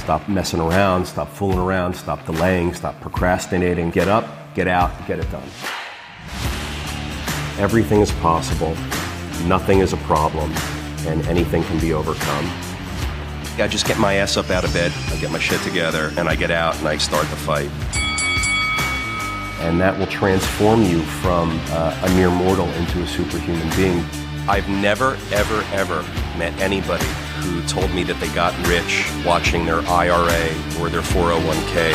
Stop messing around, stop fooling around, stop delaying, stop procrastinating. Get up, get out, get it done. Everything is possible, nothing is a problem, and anything can be overcome. I just get my ass up out of bed, I get my shit together, and I get out and I start the fight. And that will transform you from a mere mortal into a superhuman being. I've never, ever, ever met anybody who told me that they got rich watching their IRA or their 401k.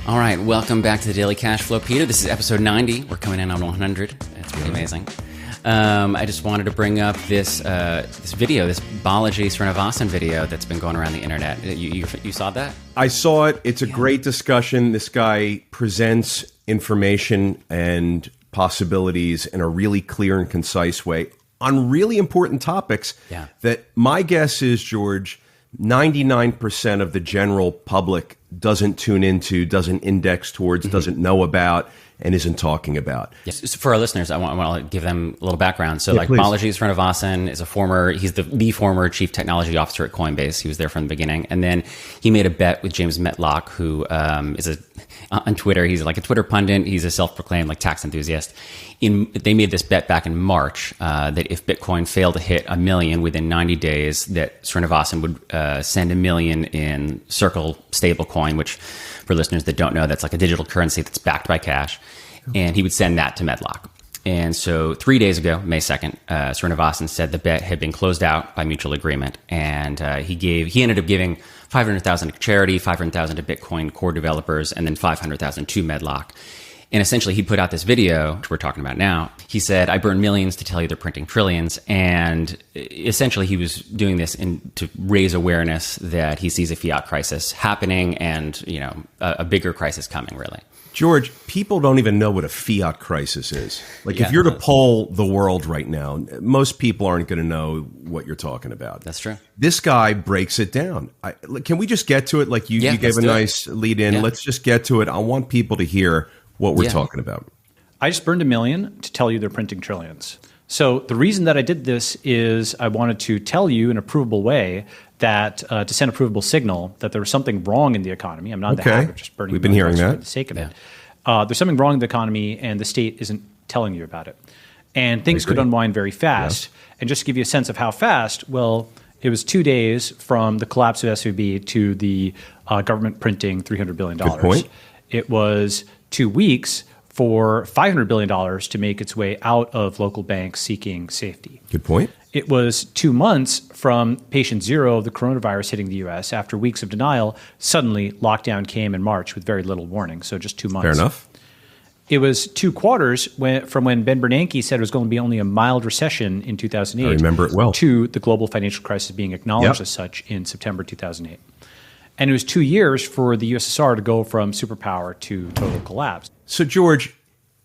All right, welcome back to the Daily Cash Flow, Peter. This is episode 90. We're coming in on 100. That's really amazing. I just wanted to bring up this video, this Balaji Srinivasan video that's been going around the internet. You saw that? I saw it. It's a great discussion. This guy presents information and possibilities in a really clear and concise way on really important topics that my guess is, George, 99% of the general public doesn't tune into, doesn't index towards, doesn't know about, and isn't talking about. Yes. So for our listeners, I want to give them a little background. So please. Balaji Srinivasan is he's the former chief technology officer at Coinbase. He was there from the beginning. And then he made a bet with James Metlock, who is on Twitter. He's like a Twitter pundit. He's a self-proclaimed tax enthusiast. They made this bet back in March that if Bitcoin failed to hit 1 million within 90 days, that Srinivasan would send 1 million in Circle stablecoin, which for listeners that don't know, that's like a digital currency that's backed by cash. And he would send that to Medlock. And so 3 days ago, May 2nd, Srinivasan said the bet had been closed out by mutual agreement. And he ended up giving $500,000 to charity, $500,000 to Bitcoin core developers, and then $500,000 to Medlock. And essentially, he put out this video, which we're talking about now. He said, I burn millions to tell you they're printing trillions. And essentially, he was doing this to raise awareness that he sees a fiat crisis happening and, a bigger crisis coming, really. George, people don't even know what a fiat crisis is. If you're to poll the world right now, most people aren't going to know what you're talking about. That's true. This guy breaks it down. Can we just get to it? You gave a nice lead in. Yeah. Let's just get to it. I want people to hear what we're talking about. I just burned 1 million to tell you they're printing trillions. So the reason that I did this is I wanted to tell you in a provable way that to send a provable signal that there was something wrong in the economy. I'm not in the habit of just burning. We've been hearing that for the sake of it. There's something wrong in the economy, and the state isn't telling you about it. And things could unwind very fast. Yes. And just to give you a sense of how fast, well, it was 2 days from the collapse of SVB to the government printing $300 billion. Good point. It was 2 weeks for $500 billion to make its way out of local banks seeking safety. Good point. It was 2 months from patient zero of the coronavirus hitting the U.S. After weeks of denial, suddenly lockdown came in March with very little warning, so just 2 months. Fair enough. It was 2 quarters from when Ben Bernanke said it was going to be only a mild recession in 2008. I remember it well. To the global financial crisis being acknowledged as such in September 2008. And it was 2 years for the USSR to go from superpower to total collapse. So, George,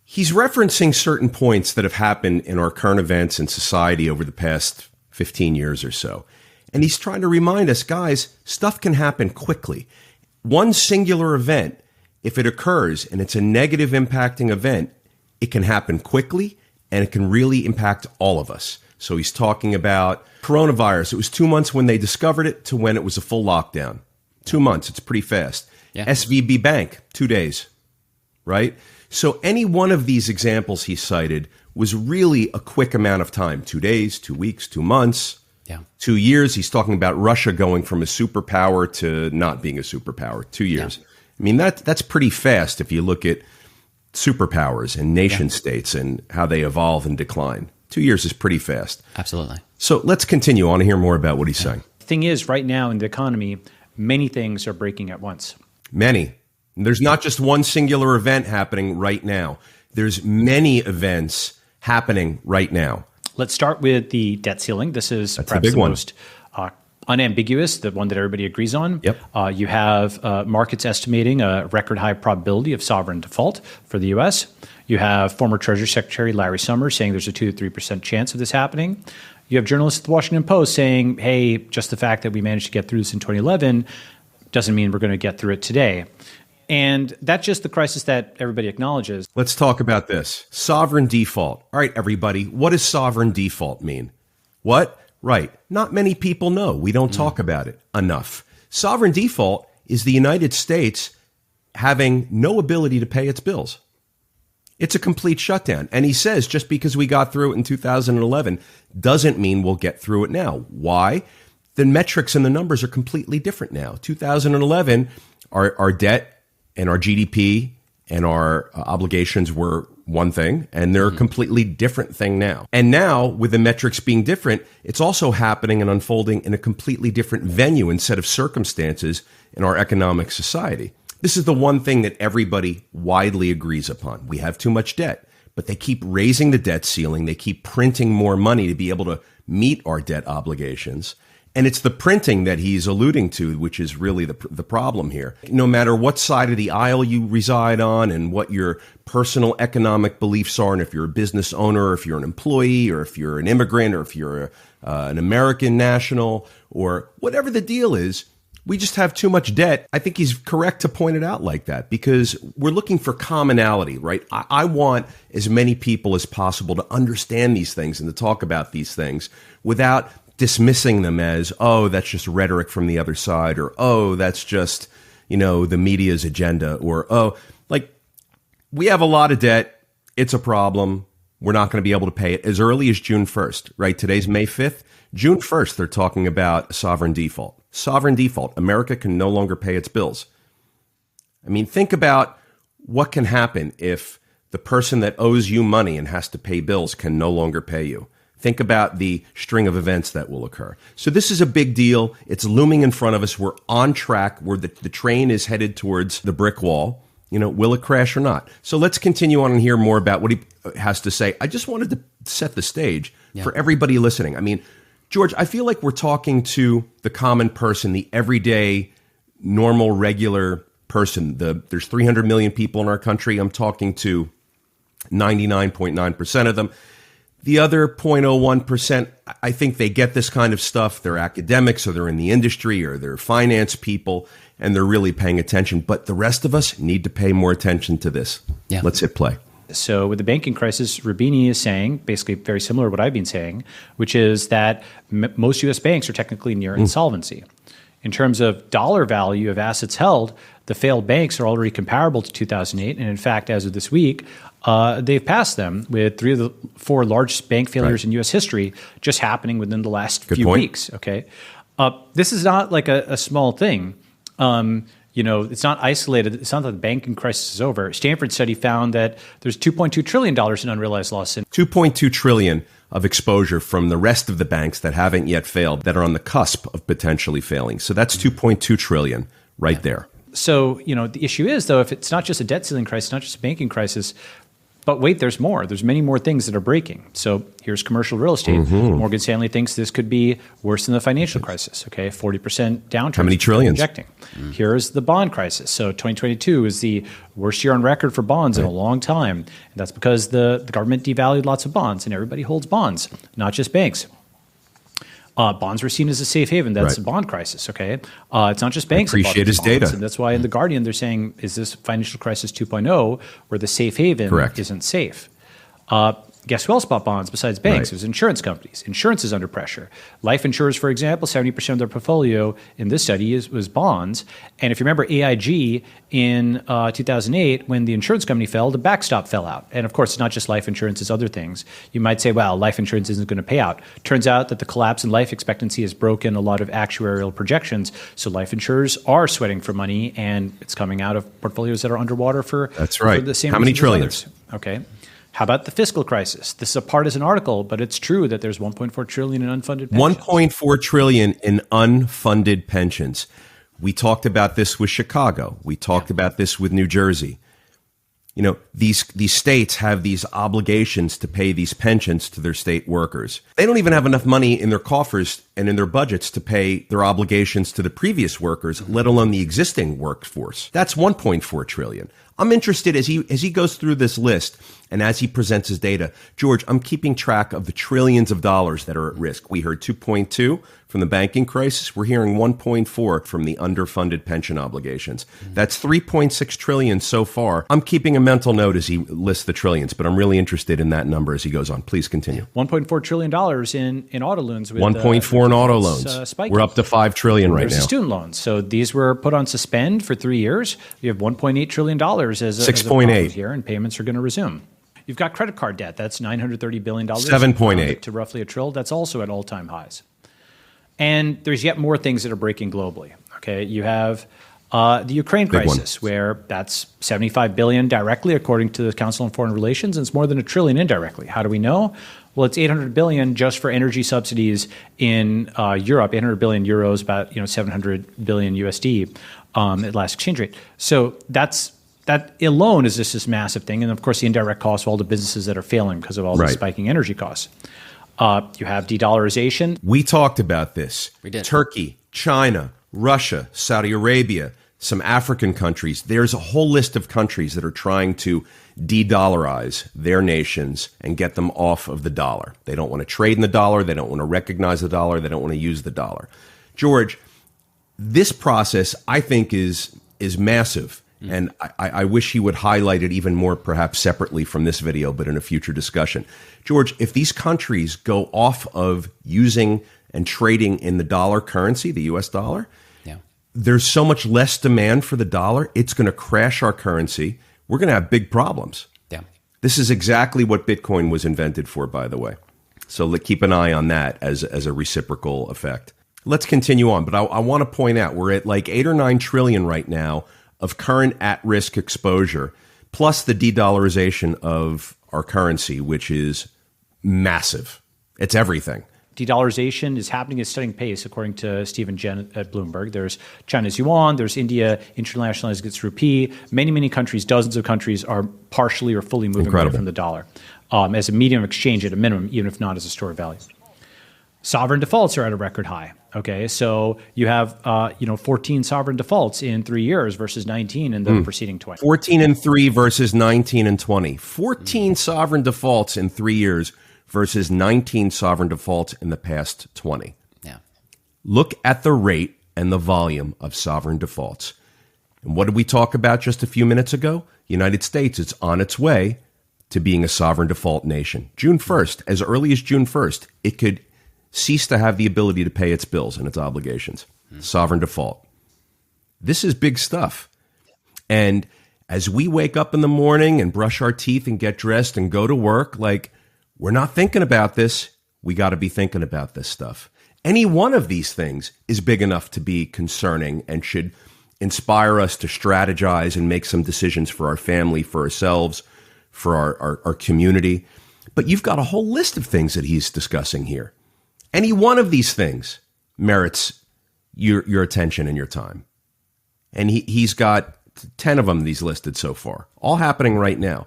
he's referencing certain points that have happened in our current events and society over the past 15 years or so. And he's trying to remind us, guys, stuff can happen quickly. One singular event, if it occurs and it's a negative impacting event, it can happen quickly and it can really impact all of us. So he's talking about coronavirus. It was 2 months when they discovered it to when it was a full lockdown. 2 months. It's pretty fast. Yeah. SVB Bank, 2 days, right? So any one of these examples he cited was really a quick amount of time. 2 days, 2 weeks, 2 months, 2 years. He's talking about Russia going from a superpower to not being a superpower. 2 years. Yeah. I mean, that's pretty fast if you look at superpowers and nation states and how they evolve and decline. 2 years is pretty fast. Absolutely. So let's continue. I want to hear more about what he's saying. The thing is, right now in the economy, many things are breaking at once. Many. There's not just one singular event happening right now. There's many events happening right now. Let's start with the debt ceiling. This is perhaps the most unambiguous, the one that everybody agrees on. Yep. You have markets estimating a record high probability of sovereign default for the U.S. You have former Treasury Secretary Larry Summers saying there's a 2 to 3% chance of this happening. You have journalists at the Washington Post saying, hey, just the fact that we managed to get through this in 2011 doesn't mean we're going to get through it today. And that's just the crisis that everybody acknowledges. Let's talk about this. Sovereign default. All right, everybody, what does sovereign default mean? What? Right. Not many people know. We don't talk about it enough. Sovereign default is the United States having no ability to pay its bills. It's a complete shutdown. And he says just because we got through it in 2011 doesn't mean we'll get through it now. Why? The metrics and the numbers are completely different now. 2011, our debt and our GDP and our obligations were one thing, and they're a completely different thing now. And now, with the metrics being different, it's also happening and unfolding in a completely different venue and set of circumstances in our economic society. This is the one thing that everybody widely agrees upon. We have too much debt, but they keep raising the debt ceiling. They keep printing more money to be able to meet our debt obligations. And it's the printing that he's alluding to, which is really the problem here. No matter what side of the aisle you reside on and what your personal economic beliefs are, and if you're a business owner, or if you're an employee, or if you're an immigrant, or if you're an American national, or whatever the deal is, we just have too much debt. I think he's correct to point it out like that because we're looking for commonality, right? I want as many people as possible to understand these things and to talk about these things without dismissing them as, oh, that's just rhetoric from the other side, or, oh, that's just, the media's agenda, or, oh, like, we have a lot of debt. It's a problem. We're not going to be able to pay it as early as June 1st, right? Today's May 5th. June 1st, they're talking about sovereign default. Sovereign default. America can no longer pay its bills. I mean, think about what can happen if the person that owes you money and has to pay bills can no longer pay you. Think about the string of events that will occur. So this is a big deal. It's looming in front of us. We're on track. The train is headed towards the brick wall. Will it crash or not? So let's continue on and hear more about what he has to say. I just wanted to set the stage for everybody listening. I mean, George, I feel like we're talking to the common person, the everyday, normal, regular person. There's 300 million people in our country. I'm talking to 99.9% of them. The other 0.01%, I think they get this kind of stuff. They're academics, or they're in the industry, or they're finance people, and they're really paying attention. But the rest of us need to pay more attention to this. Yeah. Let's hit play. So with the banking crisis, Rubini is saying, basically very similar to what I've been saying, which is that most U.S. banks are technically near insolvency. In terms of dollar value of assets held, the failed banks are already comparable to 2008. And in fact, as of this week, they've passed them, with 3 of the 4 largest bank failures in U.S. history just happening within the last few weeks. Okay, this is not like a small thing. It's not isolated. It's not that the banking crisis is over. Stanford study found that there's $2.2 trillion in unrealized loss. $2.2 trillion of exposure from the rest of the banks that haven't yet failed, that are on the cusp of potentially failing. So that's $2.2 trillion right there. So, the issue is, though, if it's not just a debt ceiling crisis, not just a banking crisis, but wait, there's more. There's many more things that are breaking. So here's commercial real estate. Morgan Stanley thinks this could be worse than the financial crisis. Okay, 40% downturn. How many trillions? Projecting. Here's the bond crisis. So 2022 is the worst year on record for bonds in a long time. And that's because the government devalued lots of bonds, and everybody holds bonds, not just banks. Bonds were seen as a safe haven. That's a bond crisis, okay? It's not just banks. I appreciate his data. And that's why in The Guardian they're saying, is this financial crisis 2.0 where the safe haven isn't safe? Guess who else bought bonds besides banks? It was insurance companies. Insurance is under pressure. Life insurers, for example, 70% of their portfolio in this study was bonds. And if you remember AIG in 2008, when the insurance company fell, the backstop fell out. And of course, it's not just life insurance, it's other things. You might say, well, life insurance isn't going to pay out. Turns out that the collapse in life expectancy has broken a lot of actuarial projections. So life insurers are sweating for money, and it's coming out of portfolios that are underwater for, for the same How many trillions? Okay. How about the fiscal crisis? This is a partisan article, but it's true that there's $1.4 trillion in unfunded pensions. $1.4 trillion in unfunded pensions. We talked about this with Chicago. We talked about this with New Jersey. These states have these obligations to pay these pensions to their state workers. They don't even have enough money in their coffers and in their budgets to pay their obligations to the previous workers, let alone the existing workforce. That's 1.4 trillion. I'm interested as he goes through this list and as he presents his data. George, I'm keeping track of the trillions of dollars that are at risk. We heard 2.2 from the banking crisis. We're hearing 1.4 from the underfunded pension obligations. That's 3.6 trillion so far. I'm keeping a mental note as he lists the trillions, but I'm really interested in that number as he goes on. Please continue. $1.4 trillion in auto loans. With 1.4 in auto loans. We're up to 5 trillion right now. Student loans. So these were put on suspend for 3 years. You have $1.8 trillion as a 6.8 here, and payments are going to resume. You've got credit card debt. That's $930 billion. 7.8 to roughly $1 trillion. That's also at all-time highs. And there's yet more things that are breaking globally. Okay, you have the Ukraine crisis, where that's $75 billion directly, according to the Council on Foreign Relations, and it's more than $1 trillion indirectly. How do we know? Well, it's $800 billion just for energy subsidies in Europe. 800 billion euros, about 700 billion USD at last exchange rate. So that alone is just this massive thing, and of course the indirect costs of all the businesses that are failing because of all the spiking energy costs. You have de-dollarization. We talked about this. We did. Turkey, China, Russia, Saudi Arabia, some African countries. There's a whole list of countries that are trying to de-dollarize their nations and get them off of the dollar. They don't want to trade in the dollar. They don't want to recognize the dollar. They don't want to use the dollar. George, this process, I think, is massive. And I wish he would highlight it even more, perhaps separately from this video, but in a future discussion. George, if these countries go off of using and trading in the dollar currency, the US dollar, there's so much less demand for the dollar, it's going to crash our currency. We're going to have big problems. Yeah. This is exactly what Bitcoin was invented for, by the way. So keep an eye on that as a reciprocal effect. Let's continue on, but I want to point out we're at like 8 or 9 trillion right now of current at-risk exposure, plus the de-dollarization of our currency, which is massive. It's everything. De-dollarization is happening at studying pace, according to Stephen Jen at Bloomberg. There's China's yuan, there's India internationalizing its rupee. Many countries, dozens of countries, are partially or fully moving away from the dollar as a medium of exchange at a minimum, even if not as a store of value. Sovereign defaults are at a record high. Okay, so you have 14 sovereign defaults in 3 years versus 19 in the preceding 20. 14 and 3 versus 19 and 20. 14 sovereign defaults in 3 years versus 19 sovereign defaults in the past 20. Yeah. Look at the rate and the volume of sovereign defaults. And what did we talk about just a few minutes ago? United States is on its way to being a sovereign default nation. June 1st, as early as June 1st, it could cease to have the ability to pay its bills and its obligations. Sovereign default. This is big stuff. And as we wake up in the morning and brush our teeth and get dressed and go to work, we're not thinking about this. We got to be thinking about this stuff. Any one of these things is big enough to be concerning and should inspire us to strategize and make some decisions for our family, for ourselves, for our community. But you've got a whole list of things that he's discussing here. Any one of these things merits your attention and your time. And he's got 10 of them he's listed so far, all happening right now.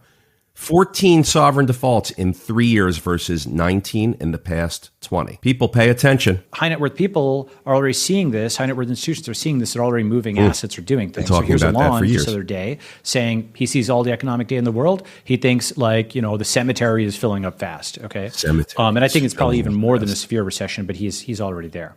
14 sovereign defaults in 3 years versus 19 in the past 20. People pay attention. High net worth people are already seeing this. High net worth institutions are seeing this. They're already moving assets or doing things. Been talking so here's about Alon that for years. just the other day saying he sees all the economic data in the world. He thinks the cemetery is filling up fast. Okay, cemetery. And I think it's probably even more than a severe recession, but he's already there.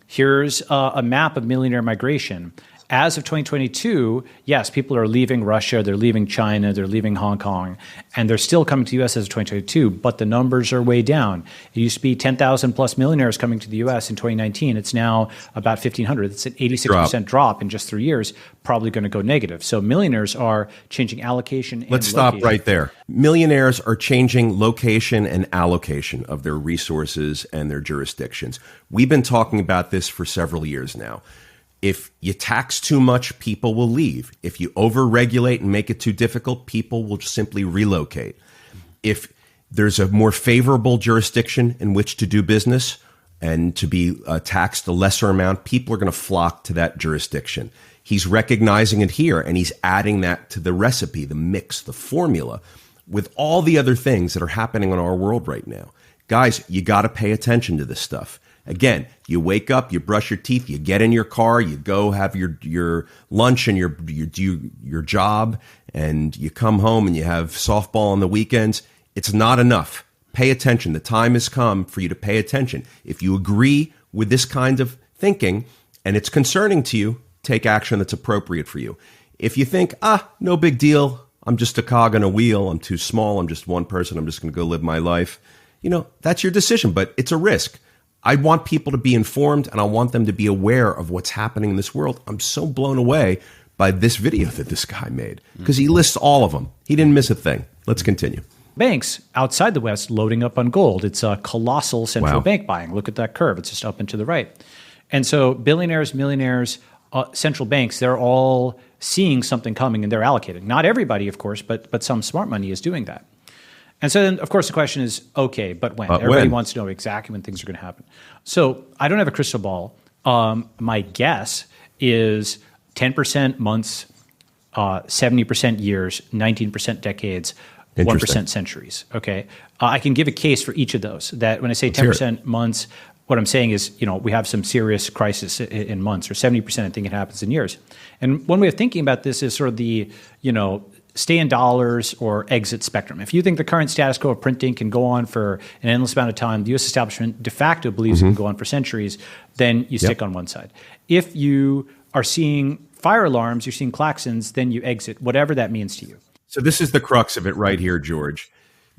Here's a map of millionaire migration. As of 2022, yes, people are leaving Russia, they're leaving China, they're leaving Hong Kong, and they're still coming to the U.S. as of 2022, but the numbers are way down. It used to be 10,000 plus millionaires coming to the U.S. in 2019. It's now about 1,500. It's an 86% drop in just 3 years, probably going to go negative. So millionaires are changing allocation and Let's stop right there. Millionaires are changing location and allocation of their resources and their jurisdictions. We've been talking about this for several years now. If you tax too much, people will leave. If you over-regulate and make it too difficult, people will simply relocate. If there's a more favorable jurisdiction in which to do business and to be taxed a lesser amount, people are going to flock to that jurisdiction. He's recognizing it here, and he's adding that to the recipe, the mix, the formula, with all the other things that are happening in our world right now. Guys, you got to pay attention to this stuff. Again, you wake up, you brush your teeth, you get in your car, you go have your lunch and you do your job, and you come home and you have softball on the weekends. It's not enough. Pay attention. The time has come for you to pay attention. If you agree with this kind of thinking and it's concerning to you, take action that's appropriate for you. If you think, no big deal, I'm just a cog on a wheel, I'm too small, I'm just one person, I'm just going to go live my life, that's your decision, but it's a risk. I want people to be informed, and I want them to be aware of what's happening in this world. I'm so blown away by this video that this guy made because he lists all of them. He didn't miss a thing. Let's continue. Banks outside the West loading up on gold. It's a colossal central bank buying. Look at that curve. It's just up and to the right. And so billionaires, millionaires, central banks, they're all seeing something coming and they're allocating. Not everybody, of course, but some smart money is doing that. And so then, of course, the question is, okay, but when? Everybody wants to know exactly when things are going to happen. So I don't have a crystal ball. My guess is 10% months, 70% years, 19% decades, 1% centuries. Okay, I can give a case for each of those. That when I say 10% months, what I'm saying is, we have some serious crisis in months, or 70% I think it happens in years. And one way of thinking about this is sort of the, stay in dollars or exit spectrum. If you think the current status quo of printing can go on for an endless amount of time, the U.S. establishment de facto believes it can go on for centuries, then you stick on one side. If you are seeing fire alarms, you're seeing klaxons, then you exit, whatever that means to you. So this is the crux of it right here, George.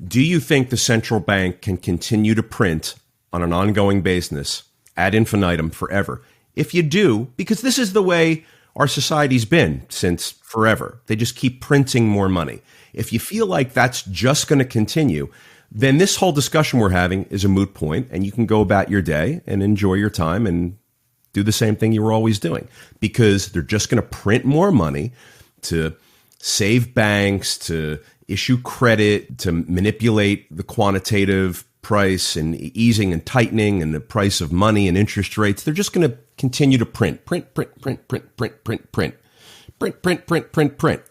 Do you think the central bank can continue to print on an ongoing basis ad infinitum forever? If you do, because this is the way our society's been since forever. They just keep printing more money. If you feel like that's just going to continue, then this whole discussion we're having is a moot point, and you can go about your day and enjoy your time and do the same thing you were always doing, because they're just going to print more money to save banks, to issue credit, to manipulate the quantitative price and easing and tightening and the price of money and interest rates. They're just going to continue to print.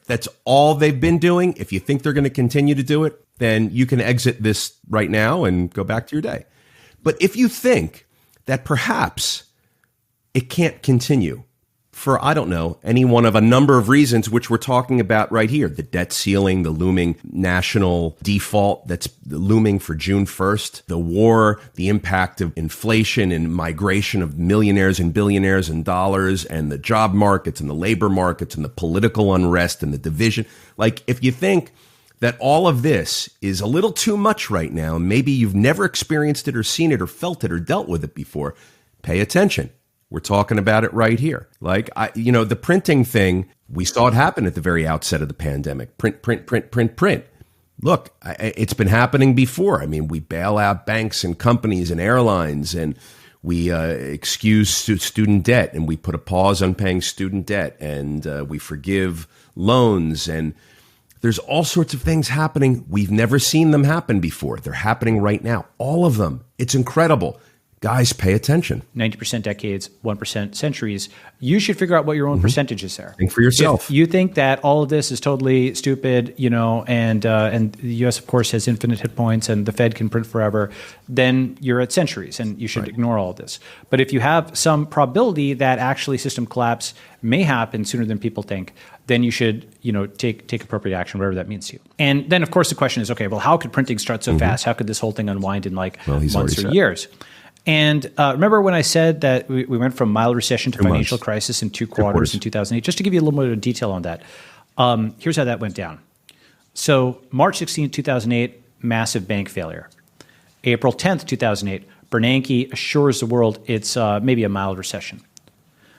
That's all they've been doing. If you think they're going to continue to do it, then you can exit this right now and go back to your day. But if you think that perhaps it can't continue for, I don't know, any one of a number of reasons, which we're talking about right here, the debt ceiling, the looming national default that's looming for June 1st, the war, the impact of inflation and migration of millionaires and billionaires and dollars, and the job markets and the labor markets and the political unrest and the division. Like, if you think that all of this is a little too much right now, and maybe you've never experienced it or seen it or felt it or dealt with it before, pay attention. We're talking about it right here. Like, the printing thing, we saw it happen at the very outset of the pandemic. Print. Look, it's been happening before. I mean, we bail out banks and companies and airlines, and we excuse student debt, and we put a pause on paying student debt, and we forgive loans. And there's all sorts of things happening. We've never seen them happen before. They're happening right now. All of them. It's incredible. Guys, pay attention. 90% decades, 1% centuries. You should figure out what your own percentage is there. Think for yourself. If you think that all of this is totally stupid, and the U.S., of course, has infinite hit points and the Fed can print forever, then you're at centuries and you should ignore all of this. But if you have some probability that actually system collapse may happen sooner than people think, then you should, take appropriate action, whatever that means to you. And then, of course, the question is, okay, well, how could printing start so fast? How could this whole thing unwind in months or years? And remember when I said that we went from mild recession to financial crisis in 2 quarters in 2008? Just to give you a little bit of detail on that, here's how that went down. So March 16, 2008, massive bank failure. April 10th, 2008, Bernanke assures the world it's maybe a mild recession.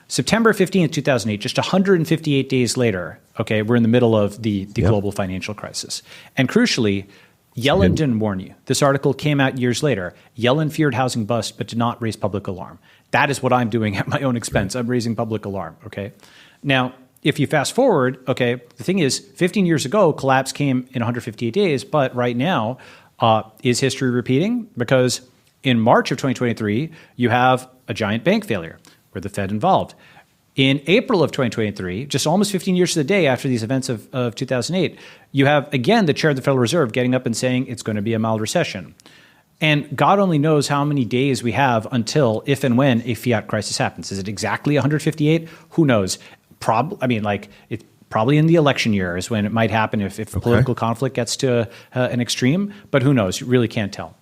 September 15th, 2008, just 158 days later, okay, we're in the middle of the global financial crisis. And crucially, Yellen didn't warn you. This article came out years later. Yellen feared housing bust, but did not raise public alarm. That is what I'm doing at my own expense. I'm raising public alarm, okay? Now, if you fast forward, okay, the thing is, 15 years ago, collapse came in 158 days, but right now, is history repeating? Because in March of 2023, you have a giant bank failure where the Fed involved. In April of 2023, just almost 15 years to the day after these events of 2008, you have, again, the chair of the Federal Reserve getting up and saying it's going to be a mild recession. And God only knows how many days we have until, if and when, a fiat crisis happens. Is it exactly 158? Who knows? It's probably in the election year is when it might happen if political conflict gets to an extreme. But who knows? You really can't tell.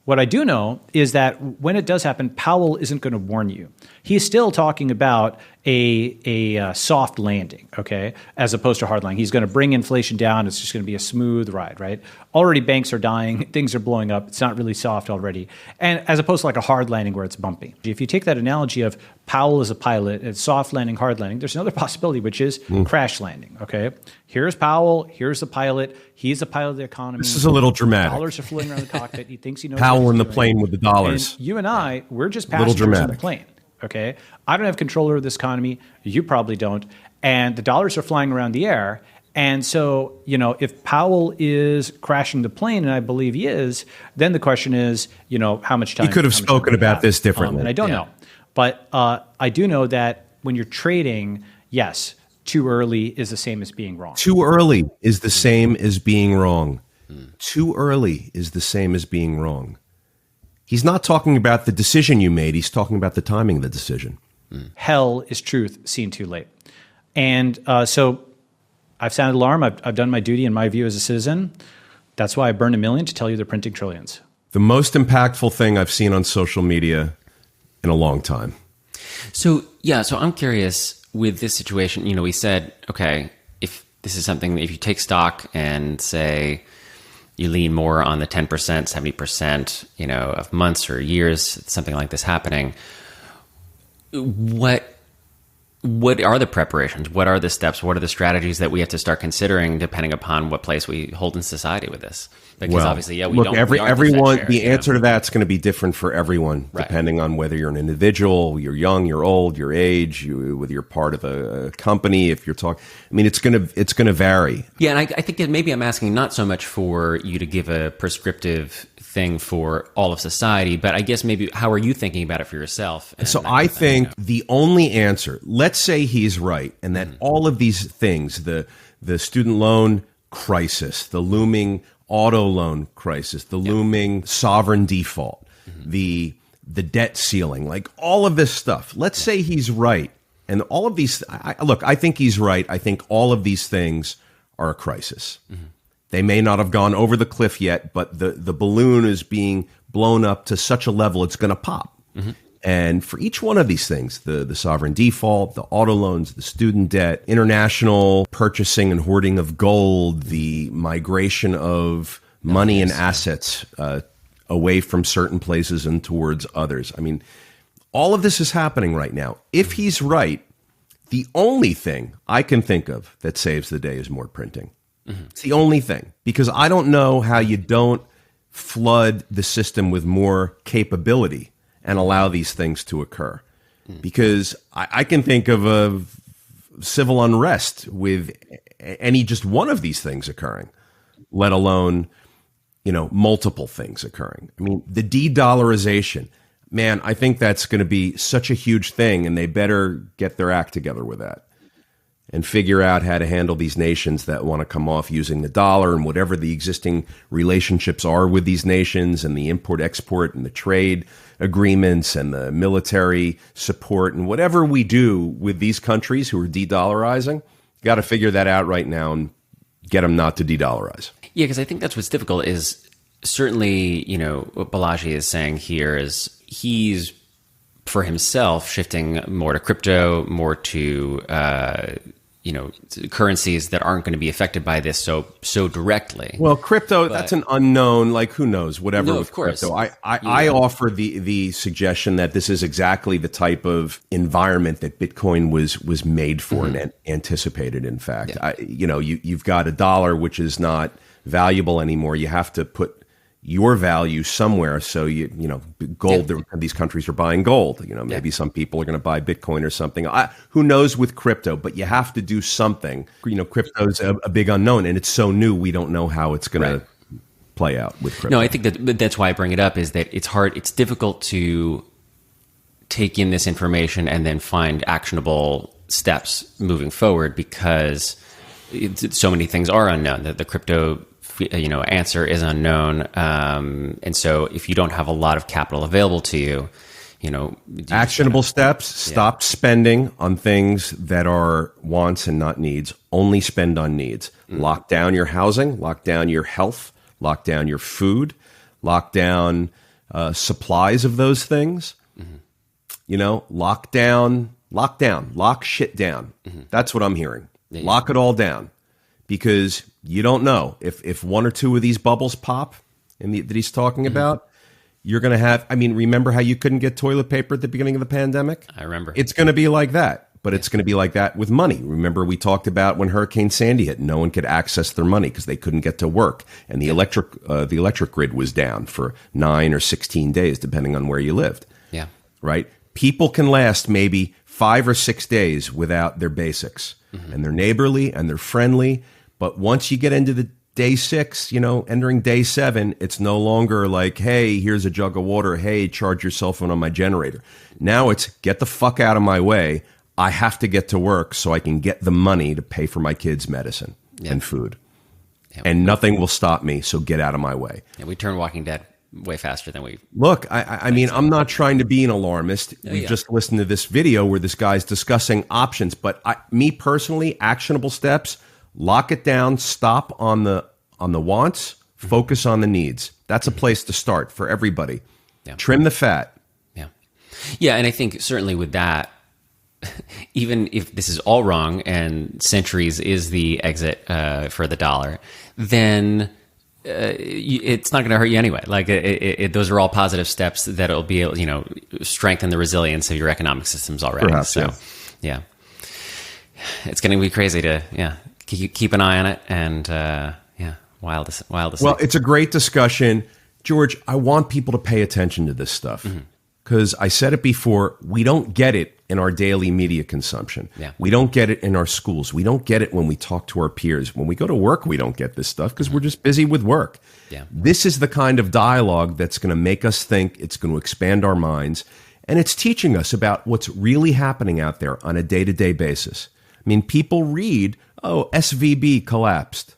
What I do know is that when it does happen, Powell isn't going to warn you. He's still talking about a soft landing, okay, as opposed to hard landing. He's going to bring inflation down. It's just going to be a smooth ride, right? Already banks are dying. Things are blowing up. It's not really soft already. And as opposed to like a hard landing where it's bumpy. If you take that analogy of Powell as a pilot, it's soft landing, hard landing, there's another possibility, which is crash landing, okay? Here's Powell. Here's the pilot. He's the pilot of the economy. This is a little dramatic. Dollars are floating around the cockpit. He thinks he knows Powell in the plane with the dollars. And you and I, we're just passengers in the plane. Okay, I don't have control over this economy. You probably don't. And the dollars are flying around the air. And so, if Powell is crashing the plane, and I believe he is, then the question is, how much time? He could have spoken about this differently. And I don't know. But I do know that when you're trading, yes, too early is the same as being wrong. Too early is the same as being wrong. Too early is the same as being wrong. He's not talking about the decision you made. He's talking about the timing of the decision. Hell is truth seen too late. And so I've sounded alarm. I've done my duty in my view as a citizen. That's why I burned $1 million to tell you they're printing trillions. The most impactful thing I've seen on social media in a long time. So I'm curious with this situation, we said, okay, if this is something, if you take stock and say, you lean more on the 10%, 70%, of months or years, something like this happening. What are the preparations? What are the steps? What are the strategies that we have to start considering depending upon what place we hold in society with this? Because obviously, everyone. The answer to that's going to be different for everyone, depending on whether you're an individual, you're young, you're old, your age, whether you're part of a company. If you're talking, it's going to vary. Yeah, and I think that maybe I'm asking not so much for you to give a prescriptive thing for all of society, but I guess maybe how are you thinking about it for yourself? So I think the only answer, let's say he's right, and that all of these things, the student loan crisis, the looming auto loan crisis, the looming sovereign default, the debt ceiling, like all of this stuff. Let's say he's right. And all of these, I think he's right. I think all of these things are a crisis. They may not have gone over the cliff yet, but the balloon is being blown up to such a level it's going to pop. And for each one of these things, the sovereign default, the auto loans, the student debt, international purchasing and hoarding of gold, the migration of money and assets away from certain places and towards others. All of this is happening right now. If he's right, the only thing I can think of that saves the day is more printing. It's the only thing, because I don't know how you don't flood the system with more capability and allow these things to occur. Because I can think of a civil unrest with any just one of these things occurring, let alone, multiple things occurring. The de-dollarization, man, I think that's going to be such a huge thing, and they better get their act together with that and figure out how to handle these nations that want to come off using the dollar and whatever the existing relationships are with these nations and the import-export and the trade agreements and the military support and whatever we do with these countries who are de-dollarizing, got to figure that out right now and get them not to de-dollarize. Yeah, because I think that's what's difficult is certainly, what Balaji is saying here is he's, for himself, shifting more to crypto, more to currencies that aren't going to be affected by this so directly. Well, crypto, that's an unknown, who knows, whatever. No, with of course. Crypto. I offer the suggestion that this is exactly the type of environment that Bitcoin was made for and anticipated, in fact. Yeah. You've got a dollar, which is not valuable anymore. You have to put your value somewhere. So gold. These countries are buying gold. Maybe some people are going to buy Bitcoin or something. Who knows with crypto? But you have to do something. Crypto's a big unknown, and it's so new. We don't know how it's going to play out with crypto. No, I think that's why I bring it up. Is that it's hard. It's difficult to take in this information and then find actionable steps moving forward because so many things are unknown. The crypto answer is unknown. And so if you don't have a lot of capital available to you, actionable steps, stop spending on things that are wants and not needs. Only spend on needs. Lock down your housing, lock down your health, lock down your food, lock down supplies of those things. Lock shit down. That's what I'm hearing. Yeah. Lock it all down, because you don't know if one or two of these bubbles pop that he's talking about. You're going to have, remember how you couldn't get toilet paper at the beginning of the pandemic? I remember. It's going to be like that, but it's going to be like that with money. Remember, we talked about when Hurricane Sandy hit, no one could access their money because they couldn't get to work. And the electric grid was down for 9 or 16 days, depending on where you lived. Yeah. Right? People can last maybe 5 or 6 days without their basics. And they're neighborly and they're friendly. But once you get into the day 6, entering day 7, it's no longer like, hey, here's a jug of water. Hey, charge your cell phone on my generator. Now it's get the fuck out of my way. I have to get to work so I can get the money to pay for my kids' medicine and food. Yeah, and nothing will stop me, so get out of my way. Yeah, we turn Walking Dead way faster than we... Look, I'm not trying to be an alarmist. We just listened to this video where this guy's discussing options. But me personally, actionable steps... Lock it down, stop on the wants, focus on the needs. That's a place to start for everybody. Yeah. Trim the fat. Yeah. Yeah, and I think certainly with that, even if this is all wrong and Centuries is the exit for the dollar, then it's not going to hurt you anyway. Like those are all positive steps that'll be, strengthen the resilience of your economic systems already. Perhaps, so, yeah. It's going to be crazy to, keep an eye on it, and wild to see. Well, it's a great discussion, George. I want people to pay attention to this stuff because I said it before. We don't get it in our daily media consumption. Yeah. We don't get it in our schools. We don't get it when we talk to our peers. When we go to work, we don't get this stuff because we're just busy with work. Yeah. This is the kind of dialogue that's going to make us think. It's going to expand our minds, and it's teaching us about what's really happening out there on a day-to-day basis. People read, oh, SVB collapsed.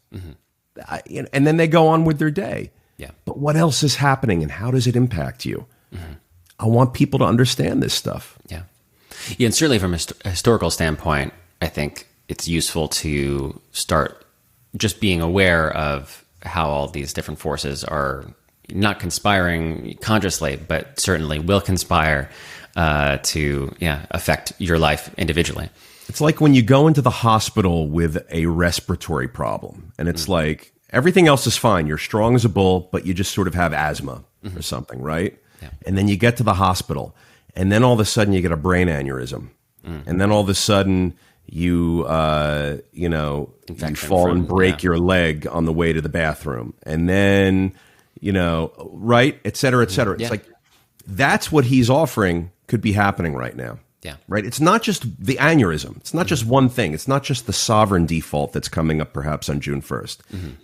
And then they go on with their day. Yeah. But what else is happening and how does it impact you? I want people to understand this stuff. Yeah. Yeah, and certainly from a historical standpoint, I think it's useful to start just being aware of how all these different forces are not conspiring consciously, but certainly will conspire to affect your life individually. It's like when you go into the hospital with a respiratory problem, and it's like everything else is fine. You're strong as a bull, but you just sort of have asthma or something, right? Yeah. And then you get to the hospital, and then all of a sudden you get a brain aneurysm, and then all of a sudden you fall and break your leg on the way to the bathroom, and then right, et cetera, et cetera. It's like that's what he's offering could be happening right now. Yeah. Right. It's not just the aneurysm. It's not just one thing. It's not just the sovereign default that's coming up perhaps on June 1st.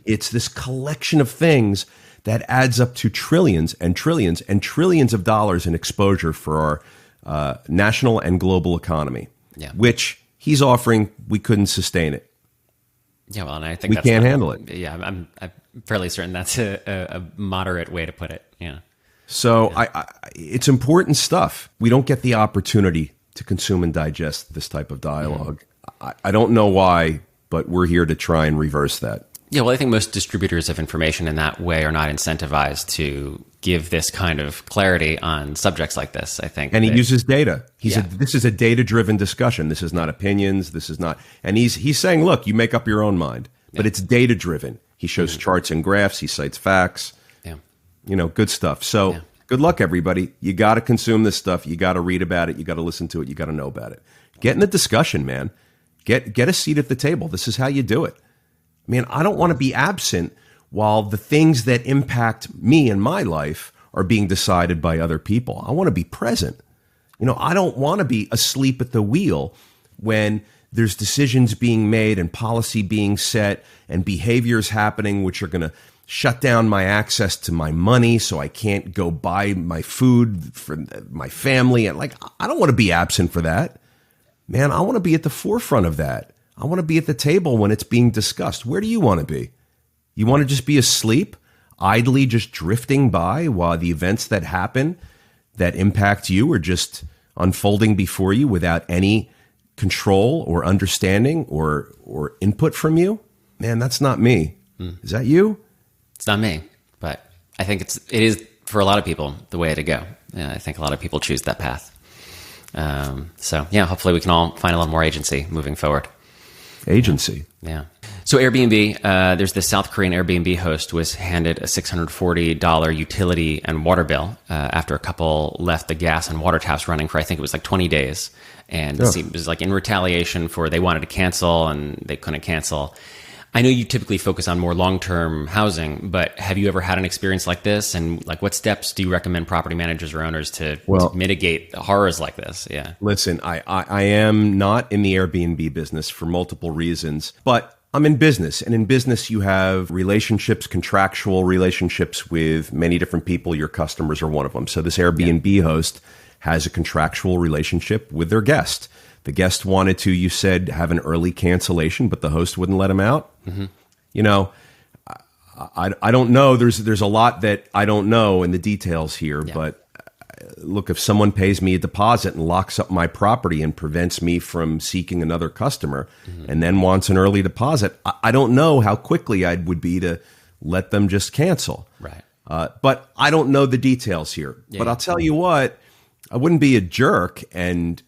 It's this collection of things that adds up to trillions and trillions and trillions of dollars in exposure for our national and global economy, which he's offering. We couldn't sustain it. Yeah. Well, and I think we can't handle it. Yeah. I'm fairly certain that's a moderate way to put it. Yeah. So it's important stuff. We don't get the opportunity to consume and digest this type of dialogue. I don't know why, but we're here to try and reverse that. Yeah, well, I think most distributors of information in that way are not incentivized to give this kind of clarity on subjects like this, I think. And he uses data. This is a data-driven discussion. This is not opinions. This is not... And he's saying, look, you make up your own mind. But it's data-driven. He shows charts and graphs. He cites facts. Yeah. Good stuff. So... Good luck, everybody. You got to consume this stuff. You got to read about it. You got to listen to it. You got to know about it. Get in the discussion, man. Get a seat at the table. This is how you do it. I don't want to be absent while the things that impact me and my life are being decided by other people. I want to be present. I don't want to be asleep at the wheel when there's decisions being made and policy being set and behaviors happening which are going to shut down my access to my money so I can't go buy my food for my family. And I don't want to be absent for that. Man, I want to be at the forefront of that. I want to be at the table when it's being discussed. Where do you want to be? You want to just be asleep, idly just drifting by while the events that happen that impact you are just unfolding before you without any control or understanding or input from you? Man, that's not me. Is that you? It's not me, but I think it is for a lot of people the way to go. Yeah, I think a lot of people choose that path. So yeah, hopefully we can all find a little more agency moving forward. Agency. Yeah. So Airbnb, there's this South Korean Airbnb host was handed a $640 utility and water bill after a couple left the gas and water taps running for, I think it was like 20 days. And it was like in retaliation for they wanted to cancel and they couldn't cancel. I know you typically focus on more long-term housing, but have you ever had an experience like this? And like, what steps do you recommend property managers or owners to mitigate horrors like this? Yeah. Listen, I am not in the Airbnb business for multiple reasons, but I'm in business. And in business, you have relationships, contractual relationships with many different people. Your customers are one of them. So this Airbnb host has a contractual relationship with their guest. The guest wanted to, you said, have an early cancellation, but the host wouldn't let him out. Mm-hmm. You know, I don't know. There's a lot that I don't know in the details here. Yeah. But look, if someone pays me a deposit and locks up my property and prevents me from seeking another customer and then wants an early deposit, I don't know how quickly I would be to let them just cancel. Right. But I don't know the details here. Yeah. But I'll tell you what, I wouldn't be a jerk and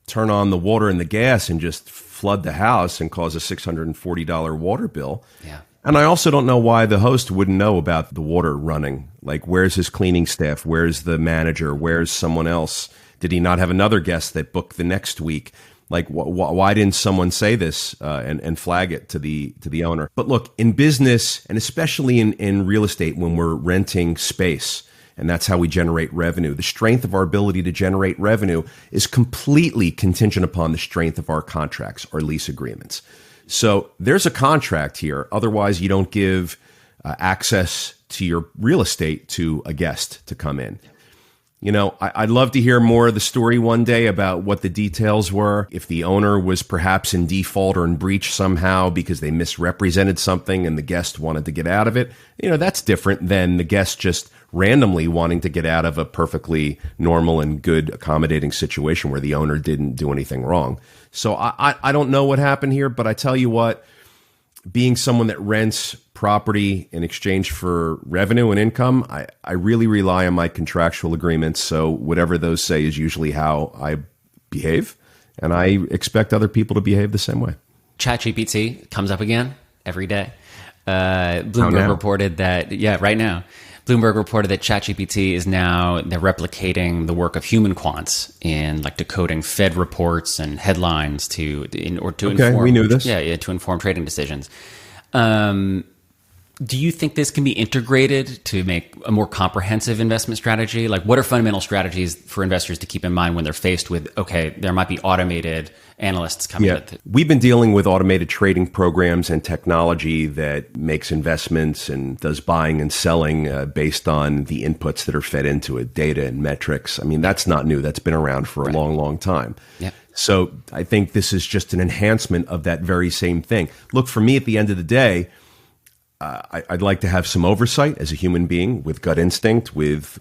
turn on the water and the gas and just flood the house and cause a $640 water bill. Yeah. And I also don't know why the host wouldn't know about the water running. Like, where's his cleaning staff? Where's the manager? Where's someone else? Did he not have another guest that booked the next week? Like, why didn't someone say this and flag it to the owner? But look, in business, and especially in real estate, when we're renting space, and that's how we generate revenue. The strength of our ability to generate revenue is completely contingent upon the strength of our contracts, our lease agreements. So there's a contract here. Otherwise, you don't give access to your real estate to a guest to come in. You know, I'd love to hear more of the story one day about what the details were. If the owner was perhaps in default or in breach somehow because they misrepresented something and the guest wanted to get out of it, you know, that's different than the guest just randomly wanting to get out of a perfectly normal and good accommodating situation where the owner didn't do anything wrong. So I don't know what happened here, but I tell you what, being someone that rents property in exchange for revenue and income, I really rely on my contractual agreements. So whatever those say is usually how I behave. And I expect other people to behave the same way. ChatGPT comes up again every day. Bloomberg reported that, right now. Bloomberg reported that ChatGPT is now they're replicating the work of human quants in like decoding Fed reports and headlines to inform. We knew this. Yeah, to inform trading decisions. Do you think this can be integrated to make a more comprehensive investment strategy? Like, what are fundamental strategies for investors to keep in mind when they're faced with, okay, there might be automated analysts coming with it? We've been dealing with automated trading programs and technology that makes investments and does buying and selling based on the inputs that are fed into it, data and metrics. I mean, that's not new. That's been around for a long, long time. Yeah. So I think this is just an enhancement of that very same thing. Look, for me, at the end of the day, I'd like to have some oversight as a human being with gut instinct, with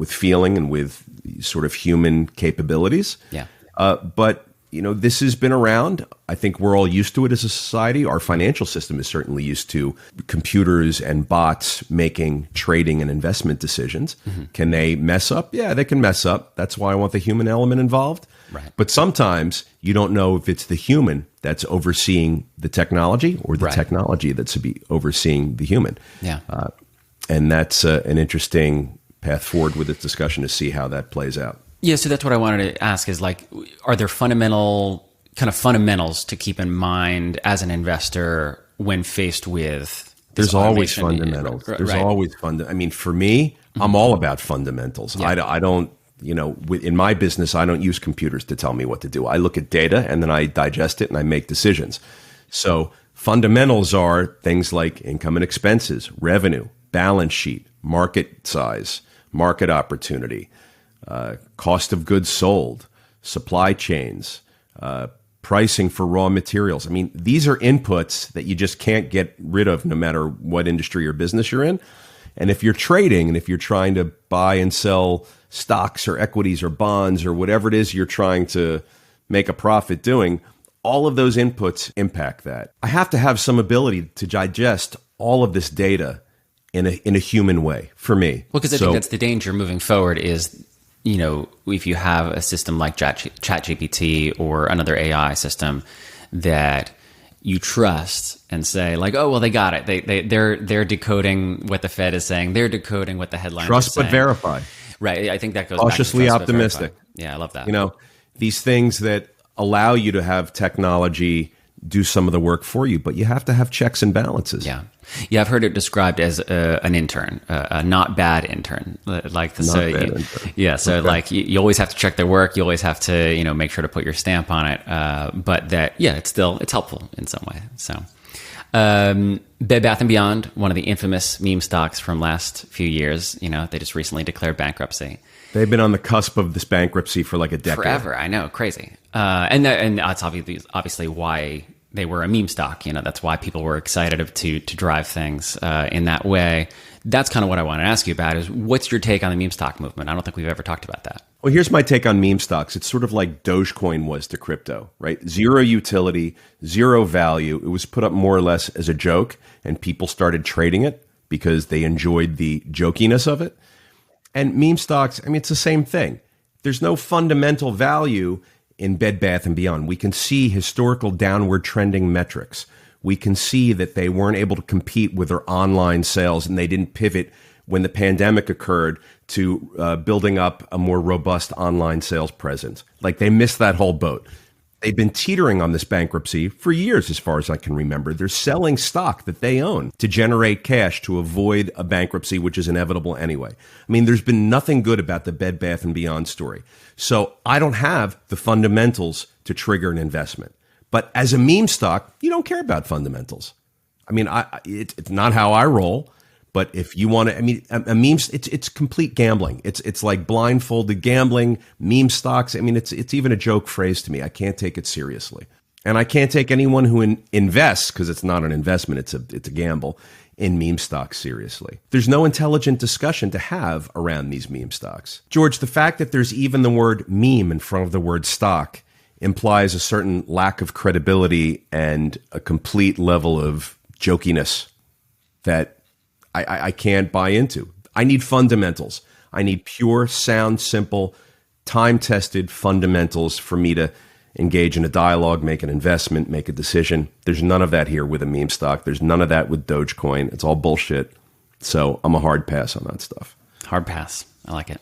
feeling, and with sort of human capabilities. Yeah. But you know, this has been around. I think we're all used to it as a society. Our financial system is certainly used to computers and bots making trading and investment decisions. Mm-hmm. Can they mess up? Yeah, they can mess up. That's why I want the human element involved. Right. But sometimes you don't know if it's the human that's overseeing the technology or the technology that's overseeing the human. Yeah. And that's an interesting path forward with this discussion to see how that plays out. Yeah, so that's what I wanted to ask is like, are there fundamentals to keep in mind as an investor when faced with There's always fundamentals. There's always I mean, for me, I'm all about fundamentals. Yeah. I don't, you know, in my business, I don't use computers to tell me what to do. I look at data and then I digest it and I make decisions. So fundamentals are things like income and expenses, revenue, balance sheet, market size, market opportunity, cost of goods sold, supply chains, pricing for raw materials. I mean, these are inputs that you just can't get rid of no matter what industry or business you're in. And if you're trading and if you're trying to buy and sell stocks or equities or bonds or whatever it is you're trying to make a profit doing, all of those inputs impact that. I have to have some ability to digest all of this data in a human way for me. Well, because I think that's the danger moving forward is, you know, if you have a system like ChatGPT or another AI system that you trust and say like, oh, well, they got it. They're decoding what the Fed is saying. They're decoding what the headlines are saying. Trust but verify. Right. I think that goes cautiously back to optimistic. Yeah, I love that. You know, these things that allow you to have technology do some of the work for you, but you have to have checks and balances. Yeah. Yeah, I've heard it described as an intern, a not bad intern. Like intern. Yeah, so okay. like you always have to check their work. You always have to, you know, make sure to put your stamp on it. But that, yeah, it's helpful in some way. So, Bed Bath & Beyond, one of the infamous meme stocks from last few years, you know, they just recently declared bankruptcy. They've been on the cusp of this bankruptcy for like a decade. Forever, I know, crazy. And that's obviously why they were a meme stock. You know, that's why people were excited to drive things in that way. That's kind of what I want to ask you about is what's your take on the meme stock movement? I don't think we've ever talked about that. Well, here's my take on meme stocks. It's sort of like Dogecoin was to crypto, right? Zero utility, zero value. It was put up more or less as a joke, and people started trading it because they enjoyed the jokiness of it. And meme stocks, I mean, it's the same thing. There's no fundamental value in Bed Bath & Beyond. We can see historical downward trending metrics. We can see that they weren't able to compete with their online sales, and they didn't pivot when the pandemic occurred to building up a more robust online sales presence. Like they missed that whole boat. They've been teetering on this bankruptcy for years, as far as I can remember. They're selling stock that they own to generate cash to avoid a bankruptcy, which is inevitable anyway. I mean, there's been nothing good about the Bed Bath & Beyond story. So I don't have the fundamentals to trigger an investment. But as a meme stock, you don't care about fundamentals. I mean, it's not how I roll. But if you want to, I mean, a meme, it's complete gambling. It's like blindfolded gambling, meme stocks. I mean, it's even a joke phrase to me. I can't take it seriously. And I can't take anyone who invests, because it's not an investment, it's a gamble, in meme stocks seriously. There's no intelligent discussion to have around these meme stocks. George, the fact that there's even the word meme in front of the word stock implies a certain lack of credibility and a complete level of jokiness that I can't buy into. I need fundamentals. I need pure, sound, simple, time-tested fundamentals for me to engage in a dialogue, make an investment, make a decision. There's none of that here with a meme stock. There's none of that with Dogecoin. It's all bullshit. So I'm a hard pass on that stuff. Hard pass. I like it.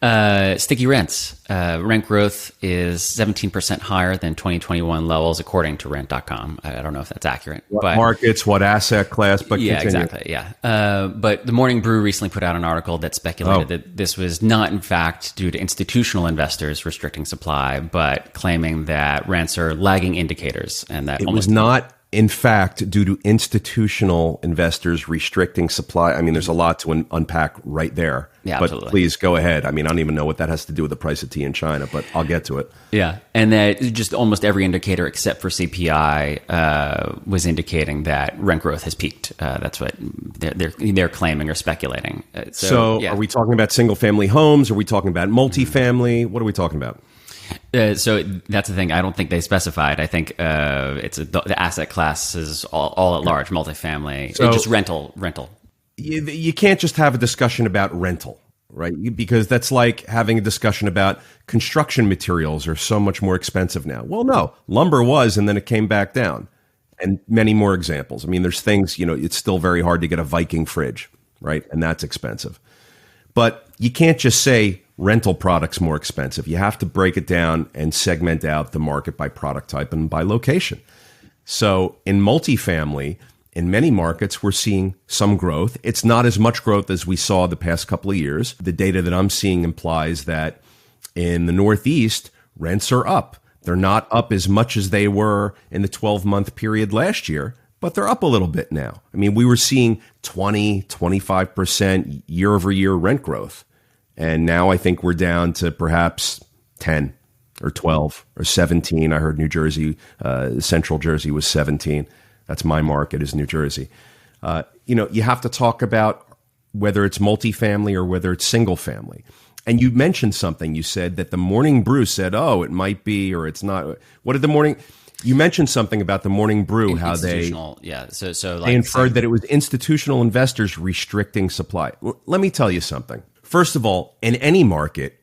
Sticky rents. Rent growth is 17% higher than 2021 levels, according to rent.com. I don't know if that's accurate. What markets, what asset class, but yeah, continue. Exactly. Yeah. But the Morning Brew recently put out an article that speculated that this was not, in fact, due to institutional investors restricting supply, but claiming that rents are lagging indicators and that it was not, in fact, due to institutional investors restricting supply. I mean, there's a lot to unpack right there. Yeah, but absolutely. Please go ahead. I mean, I don't even know what that has to do with the price of tea in China, but I'll get to it. Yeah, and that just almost every indicator except for CPI was indicating that rent growth has peaked. That's what they're claiming or speculating. So Are we talking about single family homes? Are we talking about multifamily? What are we talking about? So that's the thing. I don't think they specified. I think the asset class is all at large, multifamily, just rental. You can't just have a discussion about rental, right? Because that's like having a discussion about construction materials are so much more expensive now. Well, no, lumber was, and then it came back down, and many more examples. I mean, there's things, it's still very hard to get a Viking fridge, right? And that's expensive. But you can't just say rental products more expensive. You have to break it down and segment out the market by product type and by location. So in multifamily, in many markets, we're seeing some growth. It's not as much growth as we saw the past couple of years. The data that I'm seeing implies that in the Northeast, rents are up. They're not up as much as they were in the 12-month period last year, but they're up a little bit now. I mean, we were seeing 20, 25% year over year rent growth. And now I think we're down to perhaps 10. or 12 or 17. I heard New Jersey, Central Jersey was 17. That's my market, is New Jersey. You have to talk about whether it's multifamily or whether it's single family. And you mentioned something. You said that the Morning Brew said, oh, it might be or it's not. What did the Morning... You mentioned something about the Morning Brew, how they inferred that it was institutional investors restricting supply. Well, let me tell you something. First of all, in any market,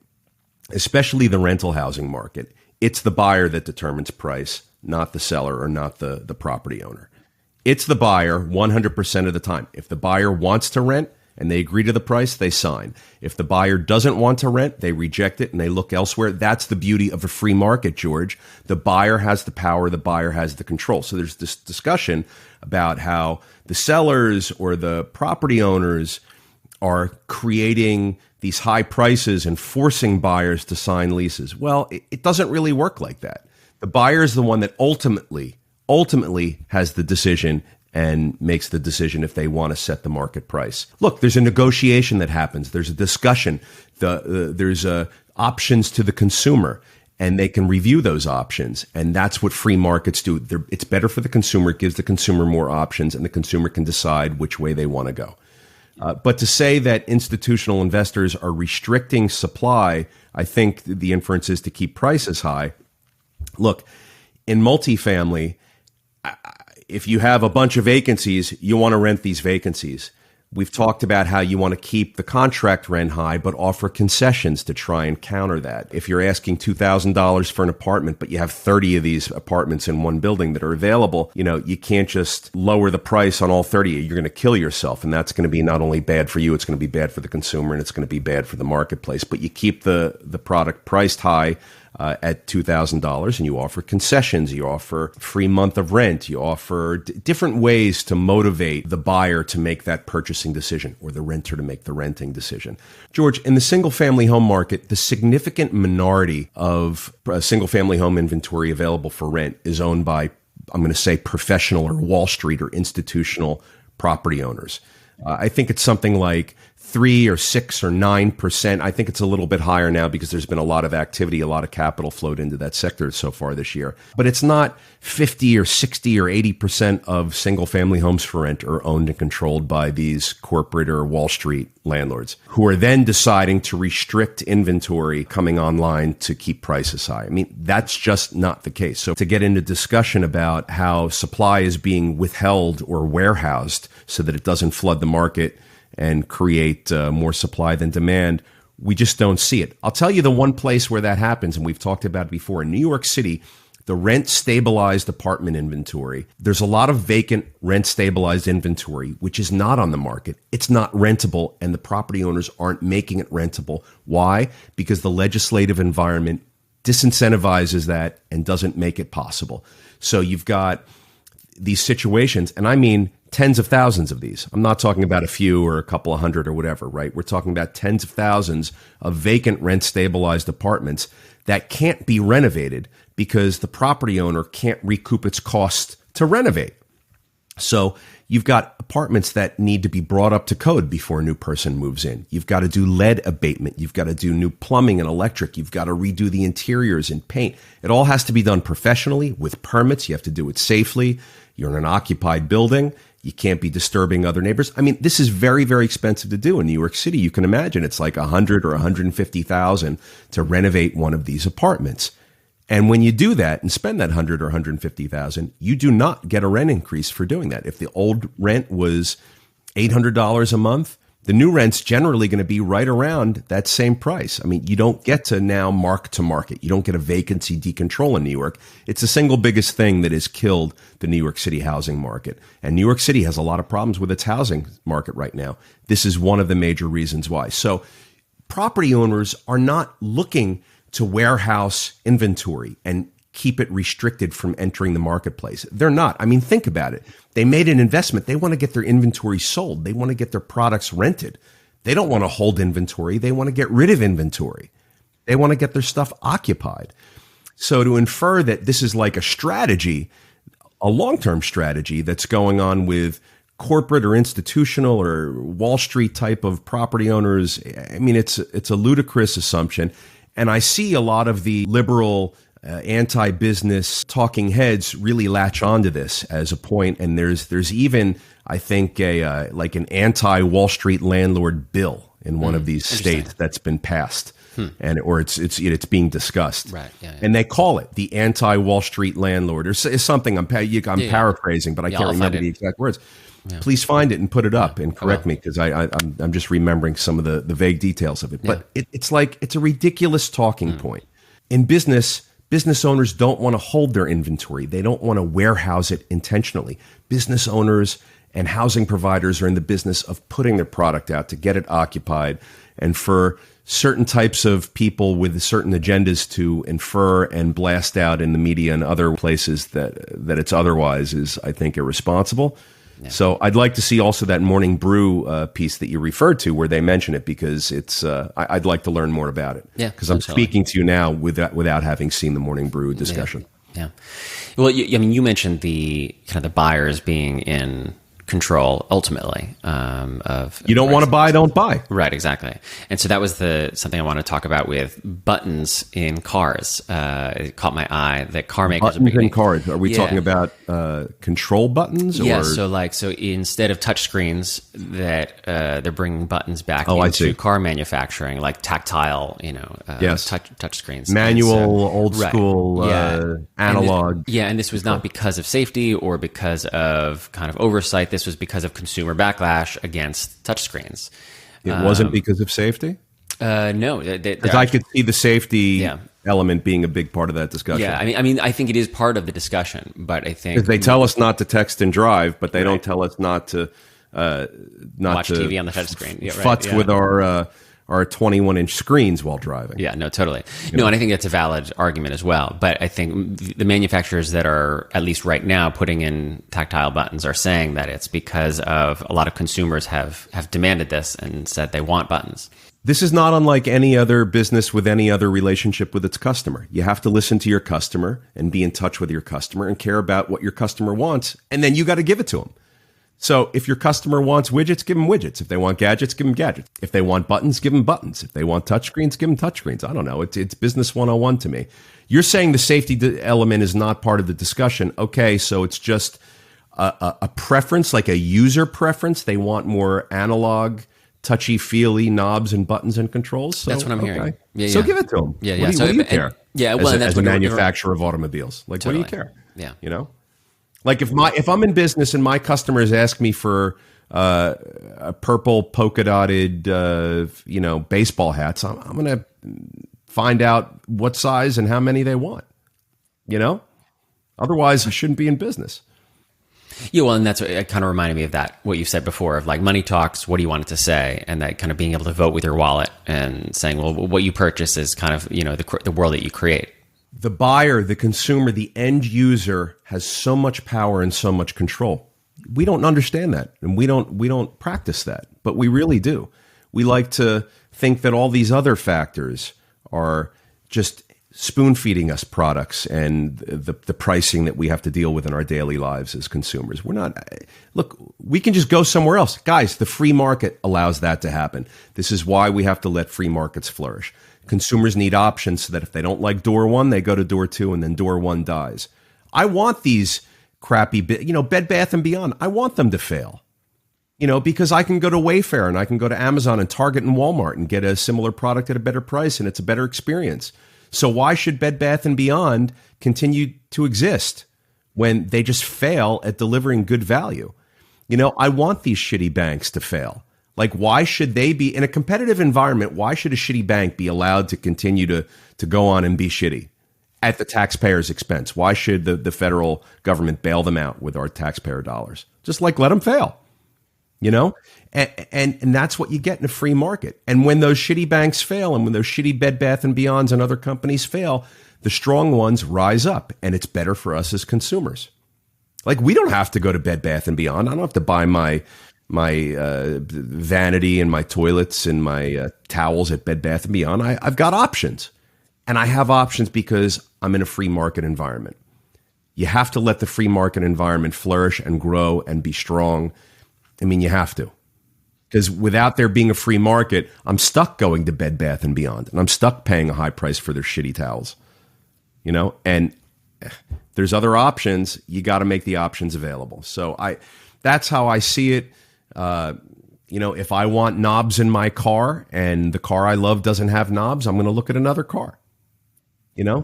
especially the rental housing market, it's the buyer that determines price, not the seller or not the property owner. It's the buyer 100% of the time. If the buyer wants to rent and they agree to the price, they sign. If the buyer doesn't want to rent, they reject it and they look elsewhere. That's the beauty of a free market, George. The buyer has the power, the buyer has the control. So there's this discussion about how the sellers or the property owners are creating these high prices and forcing buyers to sign leases. Well, it doesn't really work like that. The buyer is the one that ultimately has the decision and makes the decision if they want to set the market price. Look, there's a negotiation that happens. There's a discussion. There's options to the consumer, and they can review those options. And that's what free markets do. It's better for the consumer. It gives the consumer more options, and the consumer can decide which way they want to go. But to say that institutional investors are restricting supply, I think the inference is to keep prices high. Look, in multifamily, if you have a bunch of vacancies, you want to rent these vacancies. We've talked about how you want to keep the contract rent high, but offer concessions to try and counter that. If you're asking $2,000 for an apartment, but you have 30 of these apartments in one building that are available, you can't just lower the price on all 30. You're going to kill yourself. And that's going to be not only bad for you, it's going to be bad for the consumer, and it's going to be bad for the marketplace. But you keep the product priced high at $2,000, and you offer concessions, you offer a free month of rent, you offer different ways to motivate the buyer to make that purchasing decision or the renter to make the renting decision. George, in the single-family home market, the significant minority of single-family home inventory available for rent is owned by, I'm going to say, professional or Wall Street or institutional property owners. I think it's something like 3 or 6 or 9%. I think it's a little bit higher now because there's been a lot of activity, a lot of capital flowed into that sector so far this year. But it's not 50 or 60 or 80% of single family homes for rent are owned and controlled by these corporate or Wall Street landlords who are then deciding to restrict inventory coming online to keep prices high. I mean, that's just not the case. So to get into discussion about how supply is being withheld or warehoused so that it doesn't flood the market and create more supply than demand, we just don't see it. I'll tell you the one place where that happens, and we've talked about it before. In New York City, the rent-stabilized apartment inventory, there's a lot of vacant rent-stabilized inventory, which is not on the market. It's not rentable, and the property owners aren't making it rentable. Why? Because the legislative environment disincentivizes that and doesn't make it possible. So you've got these situations, and I mean tens of thousands of these. I'm not talking about a few or a couple of hundred or whatever, right? We're talking about tens of thousands of vacant rent-stabilized apartments that can't be renovated because the property owner can't recoup its cost to renovate. So you've got apartments that need to be brought up to code before a new person moves in. You've got to do lead abatement. You've got to do new plumbing and electric. You've got to redo the interiors and paint. It all has to be done professionally with permits. You have to do it safely. You're in an occupied building. You can't be disturbing other neighbors. I mean, this is very, very expensive to do in New York City. You can imagine it's like $100,000 or $150,000 to renovate one of these apartments. And when you do that and spend that $100,000 or $150,000, you do not get a rent increase for doing that. If the old rent was $800 a month, the new rent's generally going to be right around that same price. I mean, you don't get to now mark to market. You don't get a vacancy decontrol in New York. It's the single biggest thing that has killed the New York City housing market. And New York City has a lot of problems with its housing market right now. This is one of the major reasons why. So property owners are not looking to warehouse inventory and keep it restricted from entering the marketplace. They're not. I mean, think about it. They made an investment. They want to get their inventory sold. They want to get their products rented. They don't want to hold inventory. They want to get rid of inventory. They want to get their stuff occupied. So to infer that this is like a strategy, a long-term strategy that's going on with corporate or institutional or Wall Street type of property owners, I mean, it's a ludicrous assumption. And I see a lot of the liberal anti-business talking heads really latch onto this as a point. And there's even, I think, a like an anti-Wall Street landlord bill in one of these states that's been passed, and or it's being discussed. Right. Yeah, yeah. And they call it the anti-Wall Street landlord, or is something. I'm paraphrasing, but I can't remember the exact words. Yeah. Please find it and put it up and correct me, because I'm just remembering some of the vague details of it. But it's like it's a ridiculous talking point. In business owners don't want to hold their inventory. They don't want to warehouse it intentionally. Business owners and housing providers are in the business of putting their product out to get it occupied, and for certain types of people with certain agendas to infer and blast out in the media and other places that it's otherwise is, I think, irresponsible. Yeah. So I'd like to see also that Morning Brew piece that you referred to, where they mention it, because it's I'd like to learn more about it. Yeah, because I'm speaking to you now without having seen the Morning Brew discussion. Yeah. Well, you mentioned the kind of the buyers being in control ultimately of you don't want to buy, don't buy. Right, exactly. And so that was something I want to talk about with buttons in cars. It caught my eye that car makers buttons in cars. Are we talking about control buttons? Yeah. So instead of touch screens, that they're bringing buttons back into car manufacturing, like tactile, touch screens, manual, old school, analog. And this was not because of safety or because of kind of oversight. This was because of consumer backlash against touchscreens. It wasn't because of safety? No. Because I could see the safety element being a big part of that discussion. Yeah, I mean, I think it is part of the discussion, but I think... Because they tell us not to text and drive, but they don't tell us not to... watch TV on the touchscreen. Futz with our 21-inch screens while driving. Yeah, no, totally. And I think that's a valid argument as well. But I think the manufacturers that are, at least right now, putting in tactile buttons are saying that it's because of a lot of consumers have demanded this and said they want buttons. This is not unlike any other business with any other relationship with its customer. You have to listen to your customer and be in touch with your customer and care about what your customer wants, and then you got to give it to them. So if your customer wants widgets, give them widgets. If they want gadgets, give them gadgets. If they want buttons, give them buttons. If they want touchscreens, give them touchscreens. I don't know. It's business 101 to me. You're saying the safety element is not part of the discussion. Okay, so it's just a preference, like a user preference. They want more analog, touchy-feely knobs and buttons and controls. So, that's what I'm hearing. Yeah, so give it to them. Yeah. What do you care? As a manufacturer of automobiles. Like, totally. What do you care? Yeah. You know? Like if I'm in business and my customers ask me for a purple polka dotted baseball hats, I'm going to find out what size and how many they want. Otherwise I shouldn't be in business. Yeah, well, and that's what it kind of reminded me of that, what you said before, of like money talks, what do you want it to say? And that kind of being able to vote with your wallet and saying, well, what you purchase is kind of, the world that you create. The buyer, the consumer, the end user has so much power and so much control. We don't understand that, and we don't practice that, but we really do. We like to think that all these other factors are just spoon feeding us products and the pricing that we have to deal with in our daily lives as consumers. We're not. Look, we can just go somewhere else, guys. The free market allows that to happen. This is why we have to let free markets flourish. Consumers need options so that if they don't like door one, they go to door two, and then door one dies. I want these crappy, Bed Bath & Beyond. I want them to fail, because I can go to Wayfair and I can go to Amazon and Target and Walmart and get a similar product at a better price, and it's a better experience. So why should Bed Bath & Beyond continue to exist when they just fail at delivering good value? I want these shitty banks to fail. Like, why should they be in a competitive environment? Why should a shitty bank be allowed to continue to go on and be shitty at the taxpayer's expense? Why should the federal government bail them out with our taxpayer dollars? Just let them fail, And that's what you get in a free market. And when those shitty banks fail, and when those shitty Bed Bath & Beyonds and other companies fail, the strong ones rise up, and it's better for us as consumers. Like, we don't have to go to Bed Bath & Beyond. I don't have to buy my vanity and my toilets and my towels at Bed Bath & Beyond. I've got options. And I have options because I'm in a free market environment. You have to let the free market environment flourish and grow and be strong. I mean, you have to. Because without there being a free market, I'm stuck going to Bed Bath & Beyond, and I'm stuck paying a high price for their shitty towels. And there's other options. You got to make the options available. So that's how I see it. If I want knobs in my car and the car I love doesn't have knobs, I'm going to look at another car.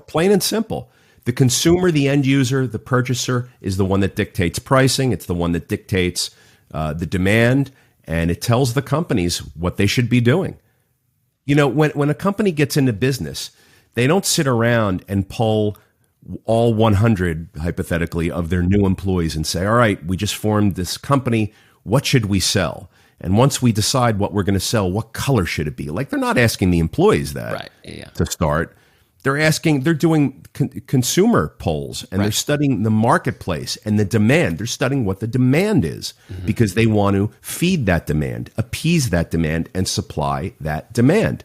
Plain and simple. The consumer, the end user, the purchaser is the one that dictates pricing. It's the one that dictates the demand, and it tells the companies what they should be doing. When a company gets into business, they don't sit around and poll all 100, hypothetically, of their new employees and say, all right, we just formed this company. What should we sell? And once we decide what we're going to sell, what color should it be? Like, they're not asking the employees that to start. They're doing consumer polls, and they're studying the marketplace and the demand. They're studying what the demand is because they want to feed that demand, appease that demand, and supply that demand.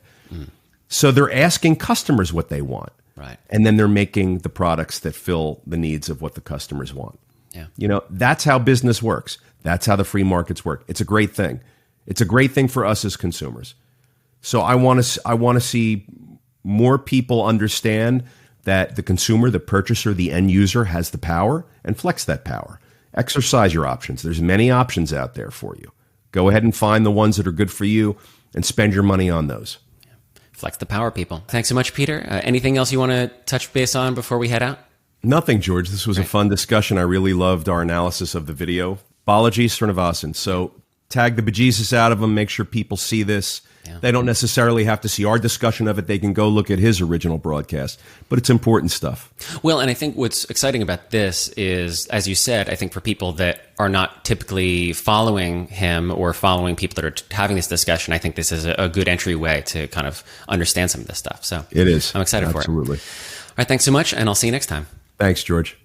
So they're asking customers what they want. Right. And then they're making the products that fill the needs of what the customers want. Yeah. That's how business works. That's how the free markets work. It's a great thing. It's a great thing for us as consumers. So I want to see more people understand that the consumer, the purchaser, the end user has the power, and flex that power. Exercise your options. There's many options out there for you. Go ahead and find the ones that are good for you and spend your money on those. Flex the power, people. Thanks so much, Peter. Anything else you want to touch base on before we head out? Nothing, George. This was a fun discussion. I really loved our analysis of the video. Balaji Srinivasan. So tag the bejesus out of him. Make sure people see this. Yeah. They don't necessarily have to see our discussion of it. They can go look at his original broadcast. But it's important stuff. Well, and I think what's exciting about this is, as you said, I think for people that are not typically following him or following people that are having this discussion, I think this is a good entryway to kind of understand some of this stuff. So it is. I'm excited for it. Absolutely. All right. Thanks so much. And I'll see you next time. Thanks, George.